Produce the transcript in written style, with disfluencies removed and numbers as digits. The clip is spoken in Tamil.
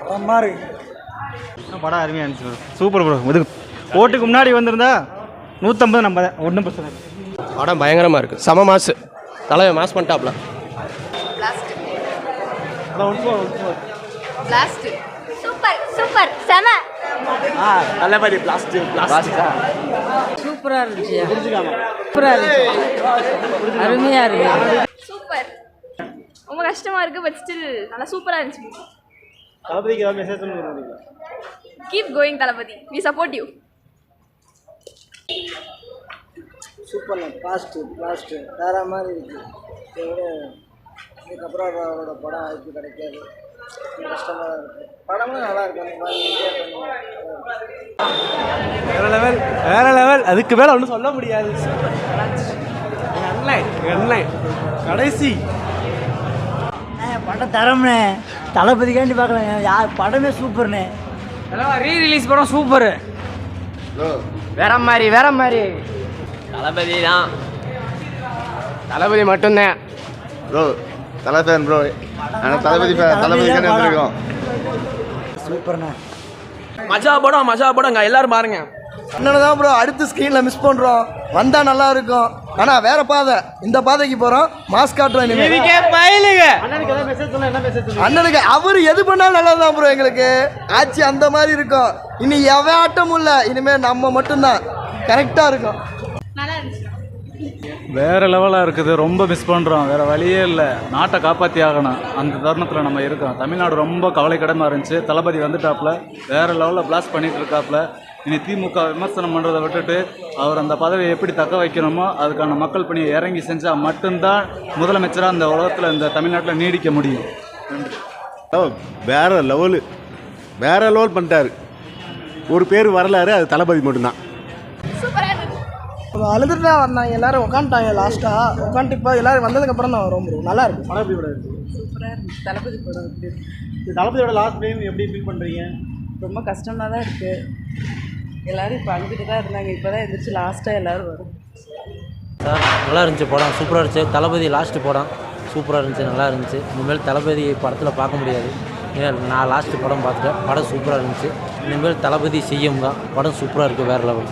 தரமாக இருக்கு. படம் அருமையாக இருந்துச்சு ப்ரோ. Super bro. இது ஓட்டுக்கு முன்னாடி வந்திருந்தா 150 நம்ம ஒன்றும் பிரச்சனை இல்லை. படம் பயங்கரமாக இருக்குது. செம மாசு. தலையை மாஸ் பண்ணிட்டாப்ல. சூப்பர் சூப்பர் செம. தளபதி பிளாஸ்ட் சூப்பராக இருந்துச்சு. சூப்பராக இருந்துச்சு. அருமையாக இருக்கு. சூப்பர். ரொம்ப கஷ்டமா இருக்கு பட் ஸ்டில் நல்லா சூப்பரா இருந்துச்சு. தளபதிக்கு ஏதாவது மெசேஜ் சொல்லுங்க. Keep going Thalapathy. We support you. சூப்பர்ல பிளாஸ்ட் வேற மாதிரி இருக்குது. இதுக்கப்புறம் அவரோட படம் வாய்ப்பு கிடைக்காது. கஷ்டமாக இருக்குது. படமும் நல்லா இருக்கு. அந்த மாதிரி வேற லெவல். அதுக்கு மேலே ஒன்றும் சொல்ல முடியாது. கடைசி படம் தரம்னே. தளபதிக்காண்டி பார்க்கலாம். யார் படமே சூப்பர்ண்ணே. ரீ ரிலீஸ் படம் சூப்பரு. வேற மாதிரி தளபதி தான். தளபதி மட்டும்தான் ப்ரோ. தலை ஃபேன் ப்ரோ. ஆனால் தளபதிக்காண்டி வந்திருக்கோம். சூப்பர்ண்ணே. மஜா படங்க எல்லாரும் பாருங்க. அண்ணனை தான் ப்ரோ அடுத்த ஸ்க்ரீனில் மிஸ் பண்ணுறோம். வந்தால் நல்லா இருக்கும். ஆனால் வேற பாதை. இந்த பாதைக்கு போகிறோம். மாஸ்க் காட்டுறோம். அண்ணனுக்கு அவர் எது பண்ணாலும் நல்லது தான் ப்ரோ. எங்களுக்கு ஆட்சி அந்த மாதிரி இருக்கும். இனி எவன் ஆட்டமும் இல்லை. இனிமேல் நம்ம மட்டும்தான் கரெக்டாக இருக்கும். நல்லா இருந்துச்சு. வேறு லெவலாக இருக்குது. ரொம்ப மிஸ் பண்ணுறோம். வேறு வழியே இல்லை. நாட்டை காப்பாற்றி ஆகணும். அந்த தருணத்தில் நம்ம இருக்கோம். தமிழ்நாடு ரொம்ப கவலைக்கிடமாக இருந்துச்சு. தளபதி வந்துட்டாப்புல வேறு லெவலில் பிளாஸ்ட் பண்ணிகிட்டு இருக்காப்புல. இனி திமுக விமர்சனம் பண்ணுறதை விட்டுட்டு அவர் அந்த பதவியை எப்படி தக்க வைக்கணுமோ அதுக்கான மக்கள் பணியை இறங்கி செஞ்சால் மட்டும்தான் முதலமைச்சராக அந்த உலகத்தில் இந்த தமிழ்நாட்டில் நீடிக்க முடியும். வேற லெவல் பண்ணிட்டாரு. ஒரு பேர் வரலாறு. அது தளபதி மட்டும்தான். சூப்பரா இருந்துச்சு. அழுதுட்டு தான் வந்தாங்க. எல்லாரும் உட்காந்துட்டாங்க. லாஸ்ட்டாக உட்காந்துட்டு இப்போ எல்லாரும் வந்ததுக்கப்புறம் தான் வரும் ப்ரோ. நல்லா இருக்கும். படம் எப்படி படம் இருக்கு? சூப்பராக இருந்துச்சு. தளபதி படம் இது தளபதியோட லாஸ்ட் டைம் எப்படி ஃபீல் பண்ணுறீங்க? ரொம்ப கஷ்டமாக தான் இருக்குது. எல்லோரும் இப்போ அழுதுட்டு தான் இருந்தாங்க. இப்போ தான் எழுந்திரிச்சு லாஸ்ட்டாக எல்லோரும் வரும். சார் நல்லா இருந்துச்சு படம். சூப்பராக இருந்துச்சு. தளபதி லாஸ்ட்டு படம் சூப்பராக இருந்துச்சு. நல்லா இருந்துச்சு. இனிமேல் தளபதி படத்தில் பார்க்க முடியாது. நான் லாஸ்ட்டு படம் பார்த்துட்டேன். படம் சூப்பராக இருந்துச்சு. இனிமேல் தளபதி சிஎம் தான். படம் சூப்பராக இருக்குது. வேறு லெவல்.